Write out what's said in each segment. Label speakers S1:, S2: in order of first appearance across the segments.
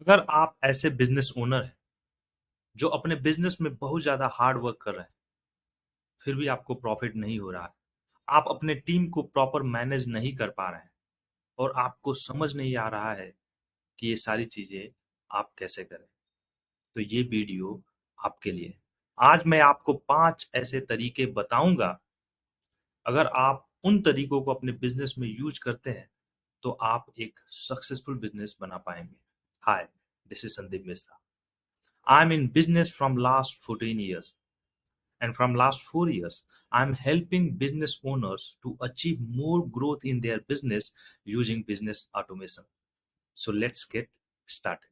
S1: अगर आप ऐसे बिजनेस ओनर हैं जो अपने बिजनेस में बहुत ज़्यादा हार्ड वर्क कर रहे हैं, फिर भी आपको प्रॉफिट नहीं हो रहा है, आप अपने टीम को प्रॉपर मैनेज नहीं कर पा रहे हैं और आपको समझ नहीं आ रहा है कि ये सारी चीज़ें आप कैसे करें, तो ये वीडियो आपके लिए है। आज मैं आपको 5 ऐसे तरीके बताऊँगा, अगर आप उन तरीकों को अपने बिजनेस में यूज़ करते हैं, तो आप एक सक्सेसफुल बिजनेस बना पाएँगे। Hi, this is Sandeep Mishra. I am in business from last 14 years. And from last 4 years, I'm helping business owners to achieve more growth in their business using business automation. So let's get started.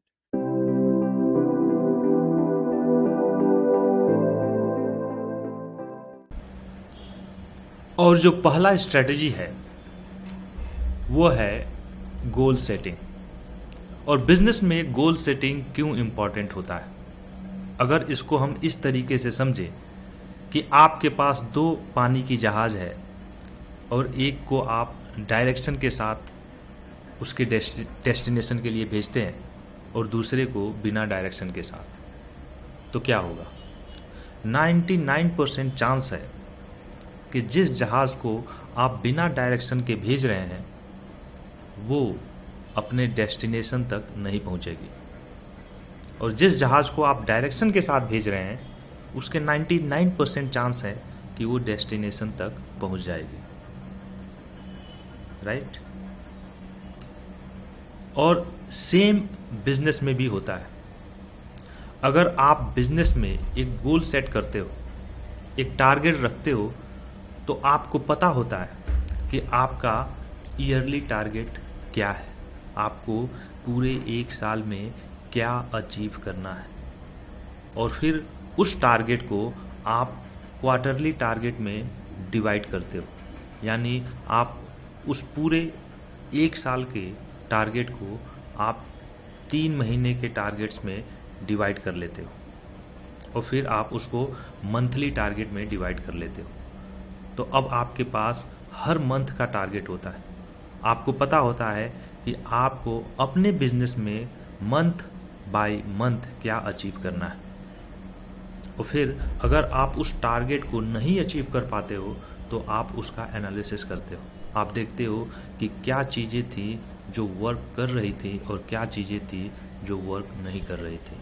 S1: और जो पहला strategy है वो है goal setting. और business में goal setting क्यों important होता है? अगर इसको हम इस तरीके से समझें कि आपके पास दो पानी की जहाज़ है और एक को आप डायरेक्शन के साथ उसके डेस्टिनेशन के लिए भेजते हैं और दूसरे को बिना डायरेक्शन के साथ, तो क्या होगा? 99% चांस है कि जिस जहाज़ को आप बिना डायरेक्शन के भेज रहे हैं वो अपने डेस्टिनेशन तक नहीं पहुंचेगी, और जिस जहाज़ को आप डायरेक्शन के साथ भेज रहे हैं उसके 99% चांस है कि वो डेस्टिनेशन तक पहुंच जाएगी, राइट? और सेम बिजनेस में भी होता है। अगर आप बिजनेस में एक गोल सेट करते हो, एक टारगेट रखते हो, तो आपको पता होता है कि आपका ईयरली टारगेट क्या है, आपको पूरे एक साल में क्या अचीव करना है, और फिर उस टारगेट को आप क्वार्टरली टारगेट में डिवाइड करते हो। यानी आप उस पूरे एक साल के टारगेट को आप 3 महीने के टारगेट्स में डिवाइड कर लेते हो, और फिर आप उसको मंथली टारगेट में डिवाइड कर लेते हो। तो अब आपके पास हर मंथ का टारगेट होता है। आपको पता होता है कि आपको अपने बिजनेस में मंथ बाय मंथ क्या अचीव करना है, और फिर अगर आप उस टारगेट को नहीं अचीव कर पाते हो तो आप उसका एनालिसिस करते हो। आप देखते हो कि क्या चीज़ें थी जो वर्क कर रही थी और क्या चीज़ें थी जो वर्क नहीं कर रही थी।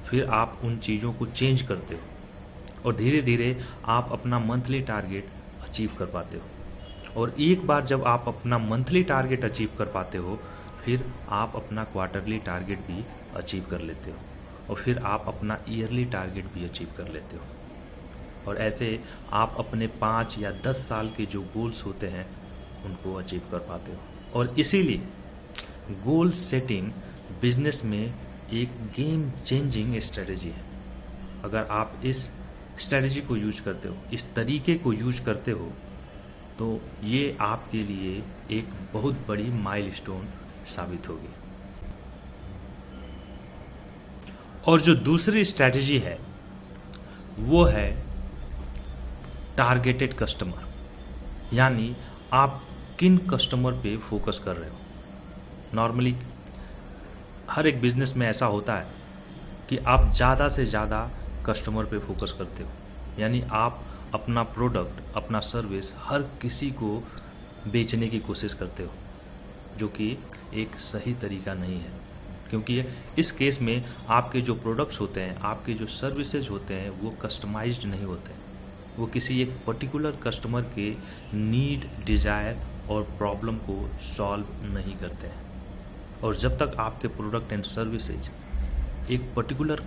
S1: फिर आप उन चीज़ों को चेंज करते हो और धीरे धीरे आप अपना मंथली टारगेट अचीव कर पाते हो। और एक बार जब आप अपना मंथली टारगेट अचीव कर पाते हो, फिर आप अपना क्वार्टरली टारगेट भी अचीव कर लेते हो, और फिर आप अपना ईयरली टारगेट भी अचीव कर लेते हो। और ऐसे आप अपने 5 या 10 साल के जो गोल्स होते हैं उनको अचीव कर पाते हो। और इसीलिए गोल सेटिंग बिजनेस में एक गेम चेंजिंग स्ट्रेटजी है। अगर आप इस स्ट्रेटजी को यूज करते हो, इस तरीके को यूज करते हो, तो ये आपके लिए एक बहुत बड़ी माइलस्टोन साबित होगी। और जो दूसरी स्ट्रेटजी है वो है टारगेटेड कस्टमर। यानी आप किन कस्टमर पे फोकस कर रहे हो। नॉर्मली हर एक बिजनेस में ऐसा होता है कि आप ज़्यादा से ज़्यादा कस्टमर पे फोकस करते हो, यानी आप अपना प्रोडक्ट, अपना सर्विस हर किसी को बेचने की कोशिश करते हो, जो कि एक सही तरीका नहीं है। क्योंकि इस केस में आपके जो प्रोडक्ट्स होते हैं, आपके जो सर्विसेज होते हैं, वो कस्टमाइज्ड नहीं होते हैं। वो किसी एक पर्टिकुलर कस्टमर के नीड, डिज़ायर और प्रॉब्लम को सॉल्व नहीं करते हैं। और जब तक आपके प्रोडक्ट एंड सर्विसेज एक पर्टिकुलर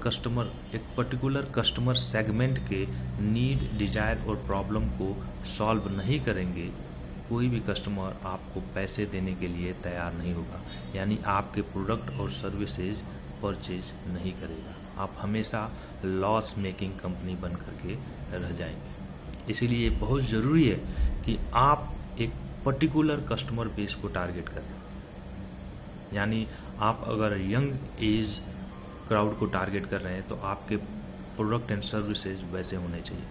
S1: कस्टमर सेगमेंट के नीड, डिज़ायर और प्रॉब्लम को सॉल्व नहीं करेंगे, कोई भी कस्टमर आपको पैसे देने के लिए तैयार नहीं होगा, यानी आपके प्रोडक्ट और सर्विसेज परचेज नहीं करेगा। आप हमेशा लॉस मेकिंग कंपनी बन करके रह जाएंगे। इसीलिए बहुत ज़रूरी है कि आप एक पर्टिकुलर कस्टमर बेस को टारगेट करें। यानी आप अगर यंग एज क्राउड को टारगेट कर रहे हैं तो आपके प्रोडक्ट एंड सर्विसेज वैसे होने चाहिए।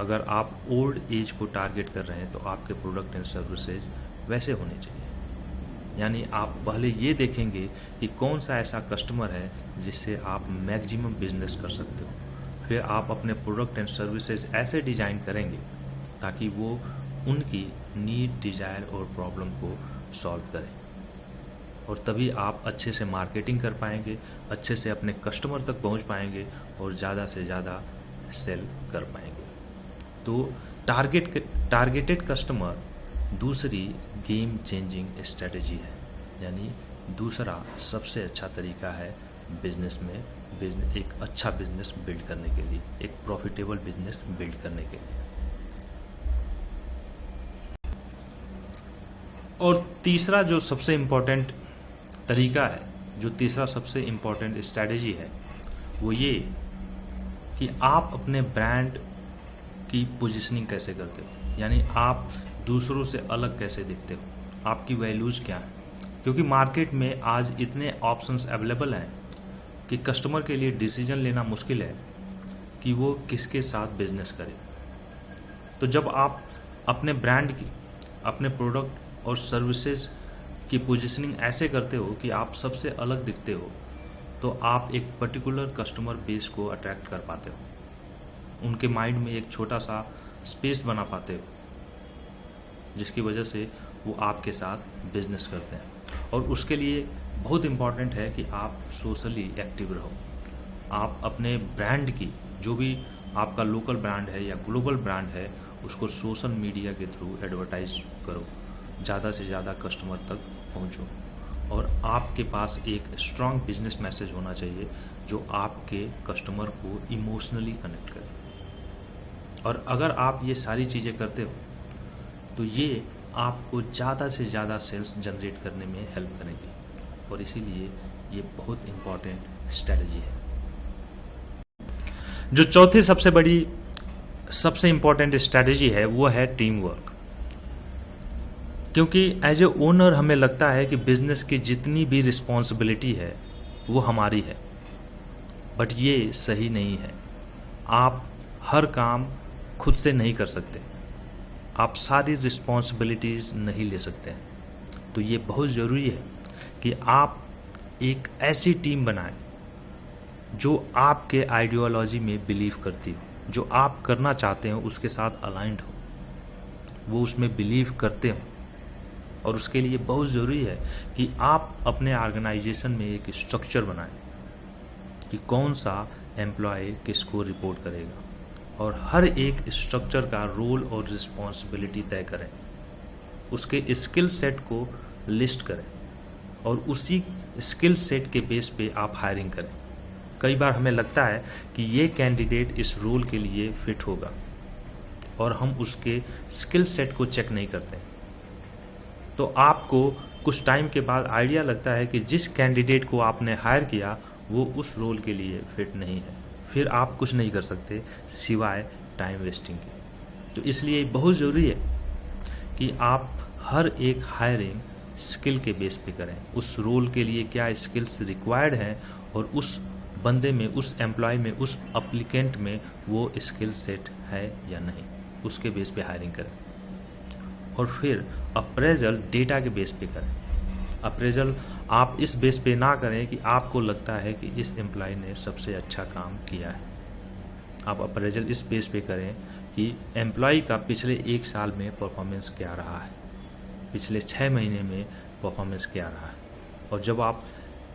S1: अगर आप ओल्ड एज को टारगेट कर रहे हैं तो आपके प्रोडक्ट एंड सर्विसेज वैसे होने चाहिए। यानी आप पहले ये देखेंगे कि कौन सा ऐसा कस्टमर है जिससे आप मैक्सिमम बिजनेस कर सकते हो। फिर आप अपने प्रोडक्ट एंड सर्विसेज ऐसे डिज़ाइन करेंगे ताकि वो उनकी नीड, डिज़ायर और प्रॉब्लम को सॉल्व करें, और तभी आप अच्छे से मार्केटिंग कर पाएंगे, अच्छे से अपने कस्टमर तक पहुंच पाएंगे और ज़्यादा से ज़्यादा सेल कर पाएंगे। तो टारगेटेड कस्टमर दूसरी गेम चेंजिंग स्ट्रेटजी है, यानी दूसरा सबसे अच्छा तरीका है बिजनेस में एक अच्छा बिजनेस बिल्ड करने के लिए, एक प्रॉफिटेबल बिजनेस बिल्ड करने के लिए। और तीसरा जो सबसे इम्पोर्टेंट तरीका है, जो तीसरा सबसे इम्पोर्टेंट स्ट्रैटेजी है, वो ये कि आप अपने ब्रांड की पोजीशनिंग कैसे करते हो, यानी आप दूसरों से अलग कैसे दिखते हो, आपकी वैल्यूज़ क्या हैं। क्योंकि मार्केट में आज इतने ऑप्शंस अवेलेबल हैं कि कस्टमर के लिए डिसीजन लेना मुश्किल है कि वो किसके साथ बिजनेस करे। तो जब आप अपने ब्रांड की, अपने प्रोडक्ट और सर्विसेज की पोजीशनिंग ऐसे करते हो कि आप सबसे अलग दिखते हो, तो आप एक पर्टिकुलर कस्टमर बेस को अट्रैक्ट कर पाते हो, उनके माइंड में एक छोटा सा स्पेस बना पाते हो, जिसकी वजह से वो आपके साथ बिजनेस करते हैं। और उसके लिए बहुत इम्पॉर्टेंट है कि आप सोशली एक्टिव रहो। आप अपने ब्रांड की, जो भी आपका लोकल ब्रांड है या ग्लोबल ब्रांड है, उसको सोशल मीडिया के थ्रू एडवर्टाइज करो, ज़्यादा से ज़्यादा कस्टमर तक पहुंचो, और आपके पास एक स्ट्रॉन्ग बिजनेस मैसेज होना चाहिए जो आपके कस्टमर को इमोशनली कनेक्ट करे। और अगर आप ये सारी चीज़ें करते हो तो ये आपको ज़्यादा से ज़्यादा सेल्स जनरेट करने में हेल्प करेंगी, और इसीलिए ये बहुत इम्पॉर्टेंट स्ट्रेटजी है। जो चौथी सबसे इम्पॉर्टेंट स्ट्रेटजी है वो है टीम वर्क। क्योंकि एज ए ओनर हमें लगता है कि बिजनेस की जितनी भी रिस्पॉन्सिबिलिटी है वो हमारी है, बट ये सही नहीं है। आप हर काम खुद से नहीं कर सकते, आप सारी रिस्पॉन्सिबिलिटीज़ नहीं ले सकते हैं। तो ये बहुत ज़रूरी है कि आप एक ऐसी टीम बनाएं जो आपके आइडियोलॉजी में बिलीव करती हो, जो आप करना चाहते हो उसके साथ अलाइंड हो, वो उसमें बिलीव करते हो। और उसके लिए बहुत ज़रूरी है कि आप अपने ऑर्गेनाइजेशन में एक स्ट्रक्चर बनाएं कि कौन सा एम्प्लॉय किसको रिपोर्ट करेगा, और हर एक स्ट्रक्चर का रोल और रिस्पॉन्सिबिलिटी तय करें, उसके स्किल सेट को लिस्ट करें, और उसी स्किल सेट के बेस पे आप हायरिंग करें। कई बार हमें लगता है कि ये कैंडिडेट इस रोल के लिए फिट होगा, और हम उसके स्किल सेट को चेक नहीं करते, तो आपको कुछ टाइम के बाद आइडिया लगता है कि जिस कैंडिडेट को आपने हायर किया वो उस रोल के लिए फिट नहीं है। फिर आप कुछ नहीं कर सकते सिवाय टाइम वेस्टिंग के। तो इसलिए बहुत ज़रूरी है कि आप हर एक हायरिंग स्किल के बेस पे करें, उस रोल के लिए क्या स्किल्स रिक्वायर्ड हैं, और उस बंदे में, उस एम्प्लॉय में, उस अप्लीकेंट में वो स्किल सेट है या नहीं, उसके बेस पे हायरिंग करें। और फिर अप्रेजल डेटा के बेस पे करें। अप्रेजल आप इस बेस पे ना करें कि आपको लगता है कि इस एम्प्लॉय ने सबसे अच्छा काम किया है। आप अप्रेजल इस बेस पे करें कि एम्प्लॉय का पिछले 1 साल में परफॉर्मेंस क्या रहा है, पिछले 6 महीने में परफॉर्मेंस क्या रहा है। और जब आप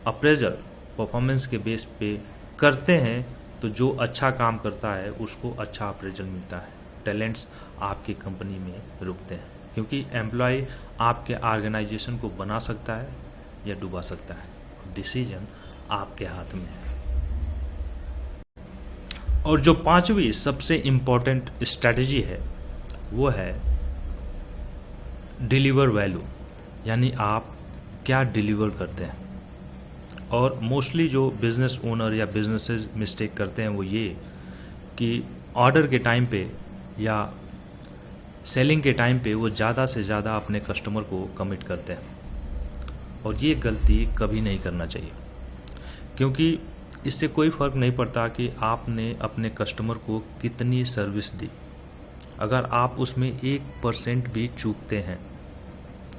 S1: अप्रेजल परफॉर्मेंस के बेस पे करते हैं तो जो अच्छा काम करता है उसको अच्छा अप्रेजल मिलता है, टैलेंट्स आपकी कंपनी में रुकते हैं, क्योंकि एम्प्लॉय आपके ऑर्गेनाइजेशन को बना सकता है या डुबा सकता है, डिसीजन आपके हाथ में है। और जो पांचवी सबसे इम्पोर्टेंट स्ट्रैटेजी है वो है डिलीवर वैल्यू, यानी आप क्या डिलीवर करते हैं। और मोस्टली जो बिज़नेस ओनर या बिजनेसेस मिस्टेक करते हैं वो ये कि ऑर्डर के टाइम पे या सेलिंग के टाइम पे वो ज़्यादा से ज़्यादा अपने कस्टमर को कमिट करते हैं, और ये गलती कभी नहीं करना चाहिए, क्योंकि इससे कोई फ़र्क नहीं पड़ता कि आपने अपने कस्टमर को कितनी सर्विस दी। अगर आप उसमें 1% भी चूकते हैं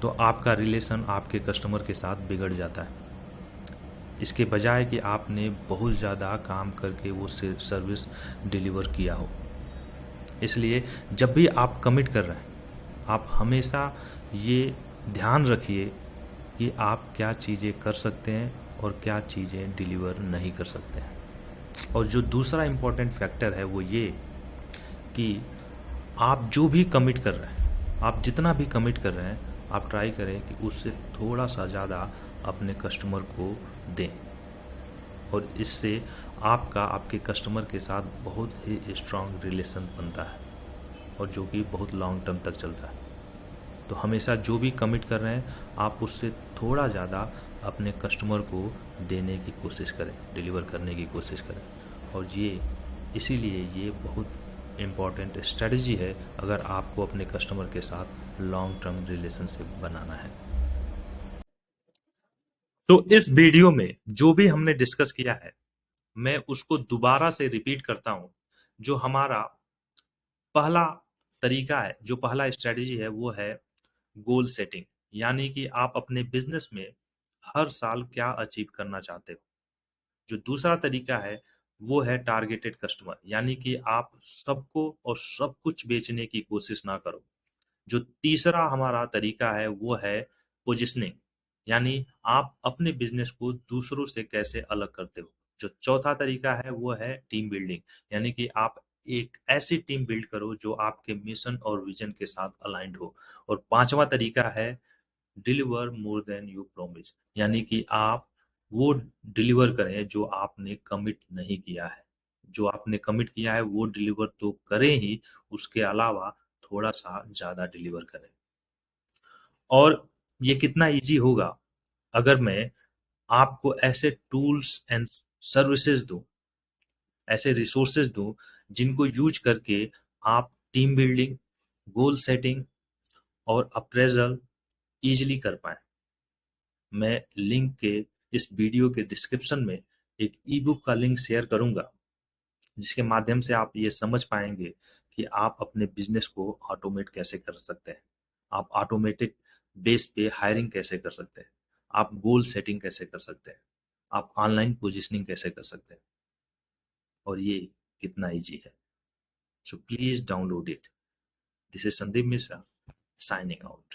S1: तो आपका रिलेशन आपके कस्टमर के साथ बिगड़ जाता है। इसके बजाय कि आपने बहुत ज़्यादा काम करके वो सर्विस डिलीवर किया हो। इसलिए जब भी आप कमिट कर रहे हैं, आप हमेशा ये ध्यान रखिए कि आप क्या चीज़ें कर सकते हैं और क्या चीज़ें डिलीवर नहीं कर सकते हैं। और जो दूसरा इम्पोर्टेंट फैक्टर है वो ये कि आप जो भी कमिट कर रहे हैं, आप जितना भी कमिट कर रहे हैं, आप ट्राई करें कि उससे थोड़ा सा ज़्यादा अपने कस्टमर को दें। और इससे आपका आपके कस्टमर के साथ बहुत ही स्ट्रांग रिलेशन बनता है और जो कि बहुत लॉन्ग टर्म तक चलता है। तो हमेशा जो भी कमिट कर रहे हैं, आप उससे थोड़ा ज़्यादा अपने कस्टमर को देने की कोशिश करें, डिलीवर करने की कोशिश करें। और इसीलिए ये बहुत इम्पॉर्टेंट स्ट्रेटजी है अगर आपको अपने कस्टमर के साथ लॉन्ग टर्म रिलेशनशिप बनाना है। तो इस वीडियो में जो भी हमने डिस्कस किया है, मैं उसको दोबारा से रिपीट करता हूँ। जो हमारा पहला तरीका है, जो पहला स्ट्रेटजी है, वो है गोल सेटिंग। यानी कि आप अपने बिजनेस में हर साल क्या अचीव करना चाहते हो। जो दूसरा तरीका है, वो है टारगेटेड कस्टमर। यानी कि आप सबको और सब कुछ बेचने की कोशिश ना करो। जो तीसरा हमारा तरीका है, वो है पोजिशनिंग। यानी आप अपने बिजनेस को दूसरों से कैसे अलग करते हो। जो चौथा तरीका है, वो है टीम बिल्डिंग। यानी कि आप एक ऐसी टीम बिल्ड करो जो आपके मिशन और विजन के साथ अलाइंड हो। और पांचवा तरीका है deliver more than you promise. यानी कि आप वो डिलीवर करें जो आपने कमिट नहीं किया है। जो आपने कमिट किया है वो डिलीवर तो करें ही, उसके अलावा थोड़ा सा ज़्यादा डिलीवर करें। और ये कितना ईज़ी होगा अगर मैं आपको ऐसे टूल्स एंड सर्विसेज़ दूँ, ऐसे रिसोर्सेज़ दूँ, जिनको यूज़ करके आप टीम बिल्डिंग, गोल सेटिंग और अप्रेज़ल ईज़िली कर पाएँ। मैं लिंक के इस वीडियो के डिस्क्रिप्शन में एक ई-बुक का लिंक शेयर करूँगा, जिसके माध्यम से आप ये समझ पाएँगे कि आप अपने बिज़नेस को ऑटोमेट कैसे कर सकते हैं। आप ऑटोमेटेड बेस पे हायरिंग कैसे कर सकते हैं। आप गोल सेटिंग कैसे कर सकते हैं। आप ऑनलाइन पोजिशनिंग कैसे कर सकते हैं। और ये कितना ईज़ी है। So please download it. This is Sandeep Mishra, signing out.